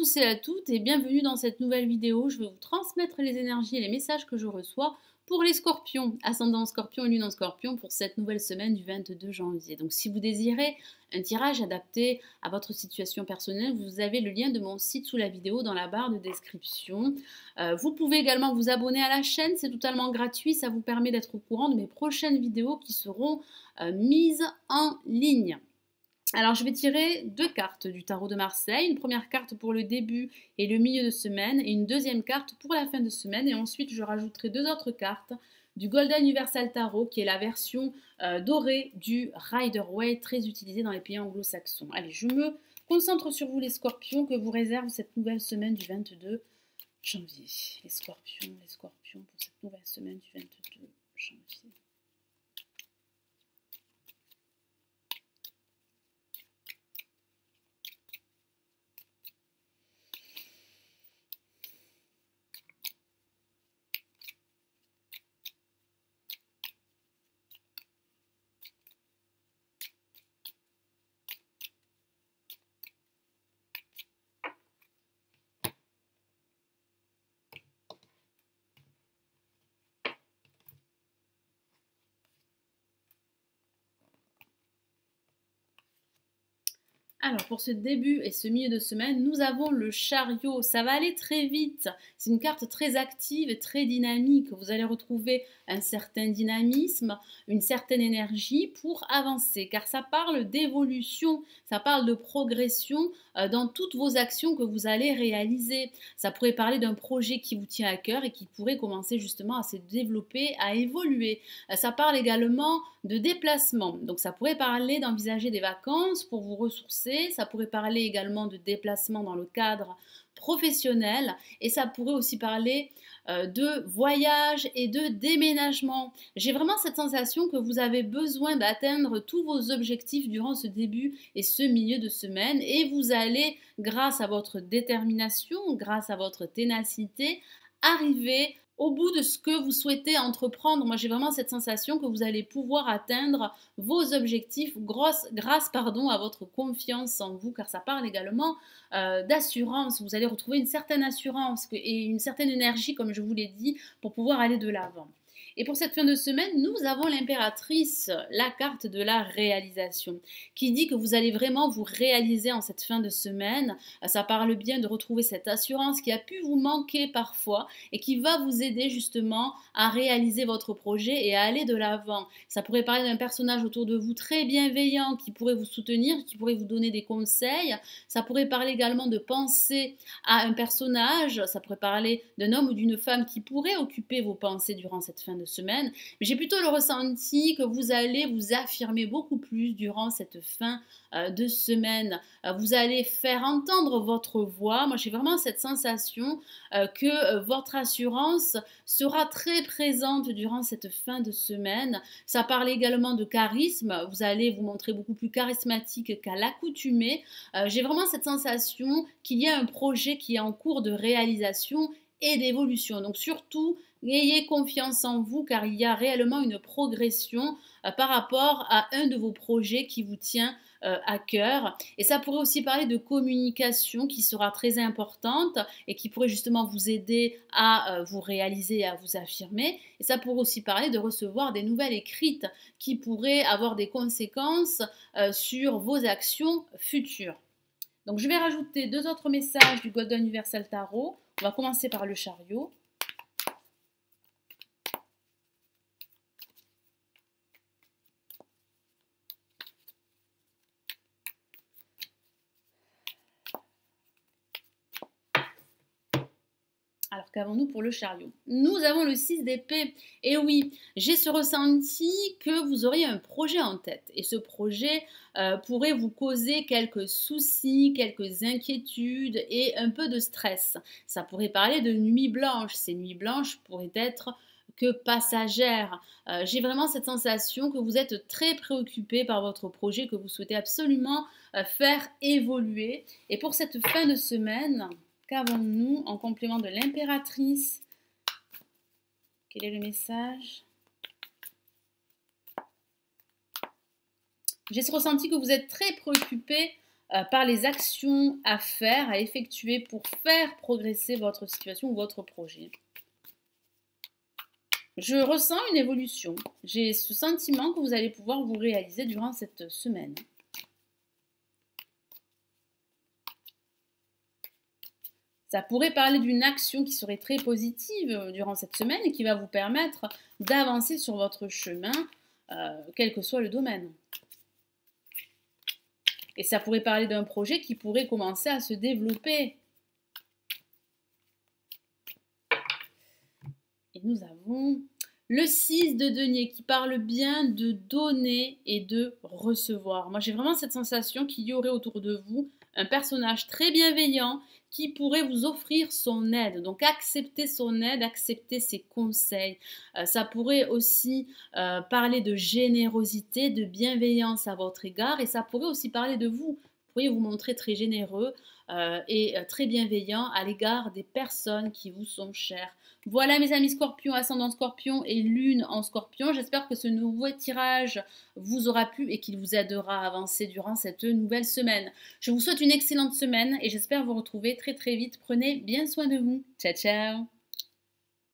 tous et à toutes et bienvenue dans cette nouvelle vidéo. Je vais vous transmettre les énergies et les messages que je reçois pour les scorpions, ascendant scorpion et lune en scorpion pour cette nouvelle semaine du 22 janvier. Donc si vous désirez un tirage adapté à votre situation personnelle, vous avez le lien de mon site sous la vidéo dans la barre de description. Vous pouvez également vous abonner à la chaîne, c'est totalement gratuit, ça vous permet d'être au courant de mes prochaines vidéos qui seront mises en ligne. Alors, je vais tirer deux cartes du tarot de Marseille. Une première carte pour le début et le milieu de semaine et une deuxième carte pour la fin de semaine. Et ensuite, je rajouterai deux autres cartes du Golden Universal Tarot, qui est la version dorée du Rider-Waite, très utilisée dans les pays anglo-saxons. Allez, je me concentre sur vous les scorpions, que vous réserve cette nouvelle semaine du 22 janvier. Les scorpions pour cette nouvelle semaine du 22 janvier. Alors, pour ce début et ce milieu de semaine, nous avons le chariot. Ça va aller très vite. C'est une carte très active et très dynamique. Vous allez retrouver un certain dynamisme, une certaine énergie pour avancer, car ça parle d'évolution, ça parle de progression dans toutes vos actions que vous allez réaliser. Ça pourrait parler d'un projet qui vous tient à cœur et qui pourrait commencer justement à se développer, à évoluer. Ça parle également de déplacement. Donc, ça pourrait parler d'envisager des vacances pour vous ressourcer. Ça pourrait parler également de déplacement dans le cadre professionnel et ça pourrait aussi parler de voyage et de déménagement. J'ai vraiment cette sensation que vous avez besoin d'atteindre tous vos objectifs durant ce début et ce milieu de semaine et vous allez, grâce à votre détermination, grâce à votre ténacité, arriver au bout de ce que vous souhaitez entreprendre. Moi, j'ai vraiment cette sensation que vous allez pouvoir atteindre vos objectifs grâce à votre confiance en vous, car ça parle également d'assurance. Vous allez retrouver une certaine assurance et une certaine énergie, comme je vous l'ai dit, pour pouvoir aller de l'avant. Et pour cette fin de semaine, nous avons l'impératrice, la carte de la réalisation, qui dit que vous allez vraiment vous réaliser en cette fin de semaine. Ça parle bien de retrouver cette assurance qui a pu vous manquer parfois et qui va vous aider justement à réaliser votre projet et à aller de l'avant. Ça pourrait parler d'un personnage autour de vous très bienveillant qui pourrait vous soutenir, qui pourrait vous donner des conseils. Ça pourrait parler également de penser à un personnage. Ça pourrait parler d'un homme ou d'une femme qui pourrait occuper vos pensées durant cette fin de semaine, mais j'ai plutôt le ressenti que vous allez vous affirmer beaucoup plus durant cette fin de semaine. Vous allez faire entendre votre voix. Moi, j'ai vraiment cette sensation que votre assurance sera très présente durant cette fin de semaine. Ça parle également de charisme. Vous allez vous montrer beaucoup plus charismatique qu'à l'accoutumée. J'ai vraiment cette sensation qu'il y a un projet qui est en cours de réalisation et d'évolution. Donc surtout, ayez confiance en vous car il y a réellement une progression par rapport à un de vos projets qui vous tient à cœur. Et ça pourrait aussi parler de communication qui sera très importante et qui pourrait justement vous aider à vous réaliser et à vous affirmer. Et ça pourrait aussi parler de recevoir des nouvelles écrites qui pourraient avoir des conséquences sur vos actions futures. Donc je vais rajouter deux autres messages du Golden Universal Tarot. On va commencer par le chariot. Alors qu'avons-nous pour le chariot? Nous avons le 6 d'épée. Et oui, j'ai ce ressenti que vous auriez un projet en tête. Et ce projet pourrait vous causer quelques soucis, quelques inquiétudes et un peu de stress. Ça pourrait parler de nuits blanches. Ces nuits blanches pourraient être que passagères. J'ai vraiment cette sensation que vous êtes très préoccupé par votre projet, que vous souhaitez absolument faire évoluer. Et pour cette fin de semaine, qu'avons-nous en complément de l'impératrice? Quel est le message? J'ai ce ressenti que vous êtes très préoccupé par les actions à faire, à effectuer pour faire progresser votre situation ou votre projet. Je ressens une évolution. J'ai ce sentiment que vous allez pouvoir vous réaliser durant cette semaine. Ça pourrait parler d'une action qui serait très positive durant cette semaine et qui va vous permettre d'avancer sur votre chemin, quel que soit le domaine. Et ça pourrait parler d'un projet qui pourrait commencer à se développer. Et nous avons le 6 de denier qui parle bien de donner et de recevoir. Moi, j'ai vraiment cette sensation qu'il y aurait autour de vous un personnage très bienveillant qui pourrait vous offrir son aide. Donc, acceptez son aide, acceptez ses conseils. Ça pourrait aussi parler de générosité, de bienveillance à votre égard et ça pourrait aussi parler de vous. Vous pourriez vous montrer très généreux et très bienveillant à l'égard des personnes qui vous sont chères. Voilà mes amis Scorpion, ascendant Scorpion et Lune en Scorpion. J'espère que ce nouveau tirage vous aura plu et qu'il vous aidera à avancer durant cette nouvelle semaine. Je vous souhaite une excellente semaine et j'espère vous retrouver très très vite. Prenez bien soin de vous. Ciao ciao.